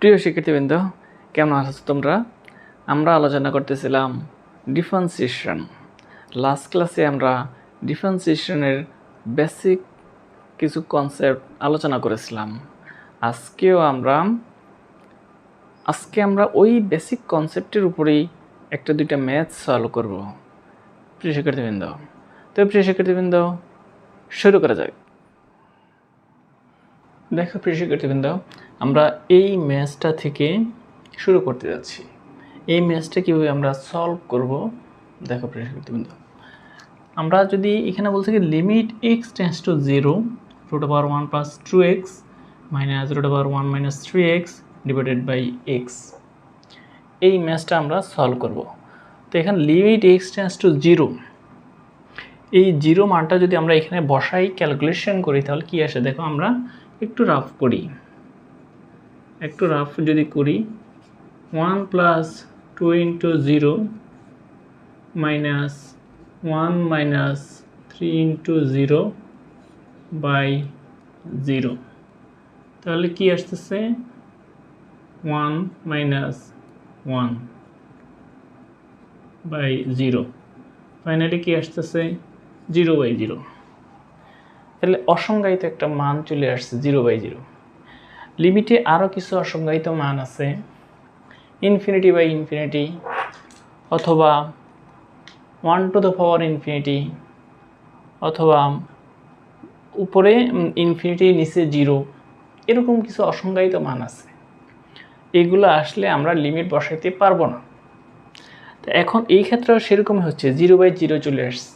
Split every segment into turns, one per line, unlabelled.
প্রিয় শিক্ষার্থীবৃন্দ, কেমন আছো তোমরা? আমরা আলোচনা করতেছিলাম ডিফারেন্সিয়েশন। লাস্ট ক্লাসে আমরা ডিফারেন্সিয়েশনের বেসিক কিছু কনসেপ্ট আলোচনা করেছিলাম। আজকে আমরা ওই বেসিক কনসেপ্টের উপরেই একটা দুইটা ম্যাথ সলভ করব। প্রিয় শিক্ষার্থীবৃন্দ, শুরু করা যাক। দেখো প্রিয় শিক্ষার্থীবৃন্দ, আমরা এই ম্যাথটা থেকে শুরু করতে যাচ্ছি। এই ম্যাথটা কীভাবে আমরা সলভ করব দেখো প্রিয় শিক্ষার্থীবৃন্দ। আমরা যদি এখানে বলছি কি limit x tends to 0 √1 + 2x - √1 - 3x divided by x, এই ম্যাথটা আমরা সলভ করব। তো এখানে লিমিট এক্স টেন্ডস টু 0, এই 0 মানটা যদি আমরা এখানে বসাই ক্যালকুলেশন করি তাহলে কি আসে দেখো। আমরা একটু রাফ যদি করি 1 + 2 × 0 - 1 - 3 × 0 বাই 0, তাহলে কি আসতেছে 1 - 1 বাই 0, ফাইনালি কি আসতেছে 0/0। তাহলে অসংজ্ঞায়িত একটা মান চলে আসছে 0/0। লিমিটে আরও কিছু অসংজ্ঞায়িত মান আছে, ∞/∞, অথবা 1⁻∞, অথবা উপরে ইনফিনিটি নিচে 0, এরকম কিছু অসংজ্ঞায়িত মান আছে। এগুলো আসলে আমরা লিমিট বসাইতে পারবো না। তো এখন এই ক্ষেত্রেও সেরকমই হচ্ছে, 0/0 চলে আসছে,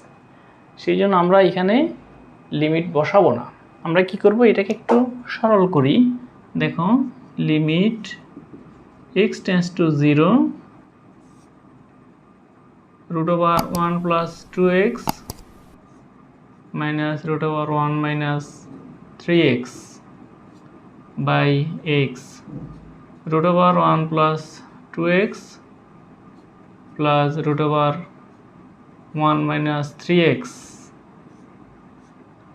সেই জন্য আমরা এখানে লিমিট বসাবো না। আমরা কি করব, এটাকে একটু সরল করি। দেখো limit x tends to 0 √1 + 2x - √1 - 3x by x, √1 + 2x + √1 - 3x,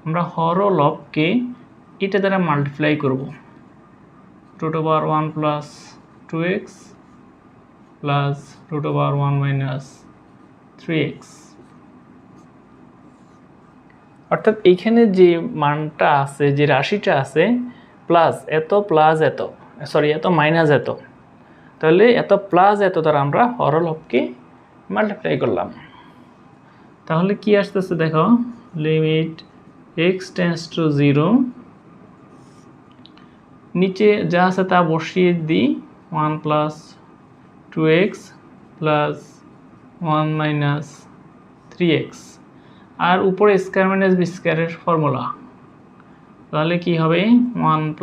আমরা হর ও লবকে এটা দ্বারা মাল্টিপ্লাই করব। √1 + 2x + √1 - 3x, অর্থাৎ এইখানে যে মানটা আছে, যে রাশিটা আছে, প্লাস এত এত মাইনাস এত, তাহলে এত প্লাস এত দ্বারা আমরা হর ও লবকে মাল্টিপ্লাই করলাম। তাহলে কি আসতেছে দেখো, লিমিট x টেন্ডস টু 0, নিচে যা আছে তা বসিয়ে দিই, 1 + 2x + 1 - 3x, আর উপরে স্কয়ার মাইনাস বি স্কয়ারের ফর্মুলা, তাহলে কি হবে 1 +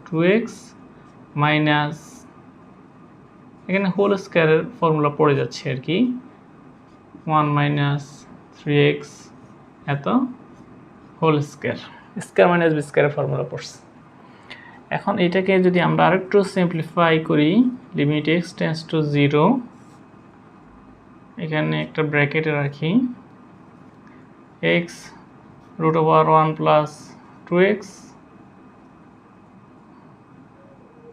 2x মাইনাস, এখানে হোল স্কয়ারের ফর্মুলা পড়ে যাচ্ছে আর কি, 1 - 3x এত whole square, square minus B স্কয়ারের ফর্মুলা পড়ছে। এখন এটাকে যদি আমরা আরেকটু সিম্পলিফাই করি, লিমিট x টেন্ডস টু 0, এখানে একটা ব্র্যাকেটে রাখি, x √1 + 2x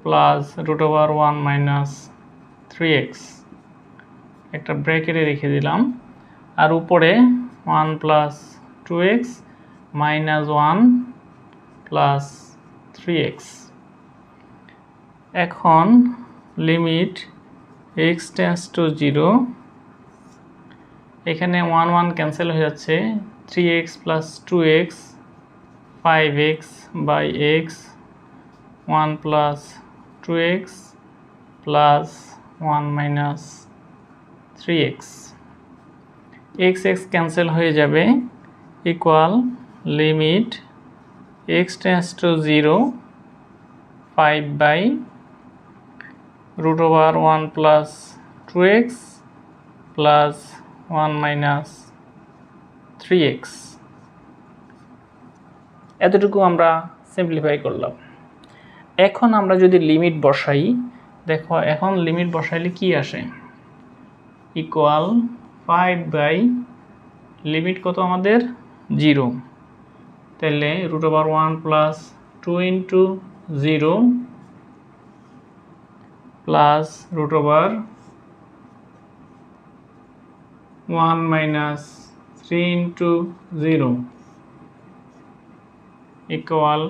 + √1 - 3x, একটা ব্র্যাকেটে রেখে দিলাম, আর উপরে 1 + 2x - 1 + 3x। এখন লিমিট x টেন্ডস টু 0, এখানে 1 1 ক্যান্সেল হয়ে যাচ্ছে, 3x + 2x 5x by x, 1 + 2x + 1 - 3x, x cancel হয়ে যাবে, equal limit x tends to 0 5/1 + 2x + 1 - 3x, এতটুকু আমরা সিম্পলিফাই করলাম। এখন আমরা যদি লিমিট বসাই, দেখো এখন লিমিট বসাইলে কি আসে, ইকুয়াল 5/, লিমিট কত আমাদের 0, তাহলে √1 + 2 × 0 plus root over 1 minus 3 into 0 equal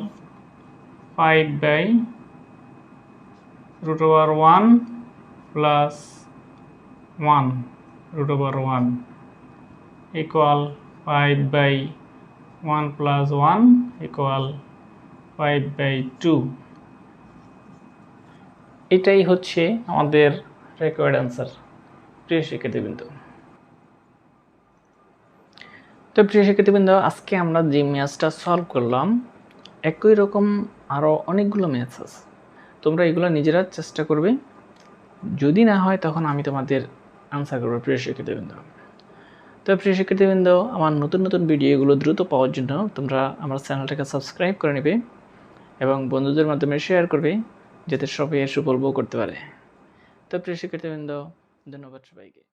5 by root over 1 plus 1 root over 1 equal 5 by 1 plus 1 equal 5 by 2. এটাই হচ্ছে আমাদের রিকোয়ার্ড অ্যান্সার প্রিয় শিক্ষার্থীবৃন্দ। তো প্রিয় শিক্ষার্থীবৃন্দ, আজকে আমরা যে ম্যাথসটা সলভ করলাম একই রকম আরও অনেকগুলো ম্যাথস আছে, তোমরা এগুলো নিজেরা চেষ্টা করবে, যদি না হয় তখন আমি তোমাদের আনসার করবো প্রিয় শিক্ষার্থীবৃন্দ। তো প্রিয় শিক্ষার্থীবৃন্দ, আমার নতুন নতুন ভিডিওগুলো দ্রুত পাওয়ার জন্য তোমরা আমার চ্যানেলটাকে সাবস্ক্রাইব করে নেবে এবং বন্ধুদের মাধ্যমে শেয়ার করবে, যাতে সবাই এর সুফল ভোগ করতে পারে। তো প্রিয় শিক্ষার্থীবৃন্দ, ধন্যবাদ সবাইকে।